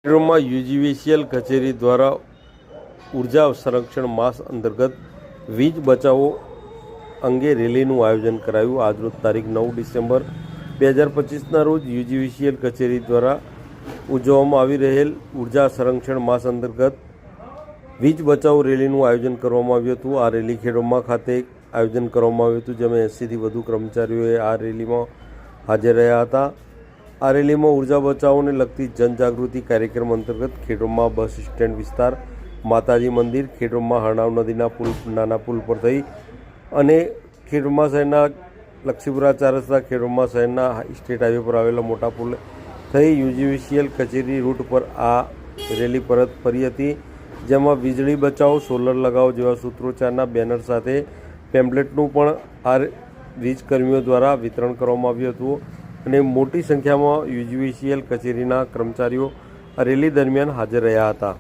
ખેડમાં UGVCL કચેરી દ્વારા ઉર્જા સંરક્ષણ માસ અંતર્ગત વીજ બચાવો અંગે રેલીનું આયોજન કરાયું। આજરોજ તારીખ 9 ડિસેમ્બર 2025ના રોજ યુજીવીસીએલ કચેરી દ્વારા ઉજવવામાં આવી રહેલ ઉર્જા સંરક્ષણ માસ અંતર્ગત વીજ બચાવો રેલીનું આયોજન કરવામાં આવ્યું હતું। આ રેલી ખેડમાં ખાતે આયોજન કરવામાં આવ્યું હતું, જેમાં 80થી વધુ કર્મચારીઓએ આ રેલીમાં હાજર રહ્યા હતા। આ રેલીમાં ઉર્જા બચાવોને લગતી જનજાગૃતિ કાર્યક્રમ અંતર્ગત ખેડમાં બસ સ્ટેન્ડ વિસ્તાર, માતાજી મંદિર, ખેડમાં હરણાવ નદીના પુલ, નાના પુલ પર થઈ અને ખેડમાં શહેરના લક્ષ્મીપુરા ચાર રસ્તા, ખેડમાં શહેરના સ્ટેટ હાઈવે પર આવેલા મોટા પુલ થઈ યુજીવીસીએલ કચેરી રૂટ પર આ રેલી પરત ફરી હતી, જેમાં વીજળી બચાવો, સોલર લગાવો જેવા સૂત્રોચ્ચારના બેનર સાથે પેમ્પલેટનું પણ આ વીજ કર્મીઓ દ્વારા વિતરણ કરવામાં આવ્યું હતું અને મોટી સંખ્યામાં યુજીવીસીએલ કચેરીના કર્મચારીઓ આ રેલી દરમિયાન હાજર રહ્યા હતા।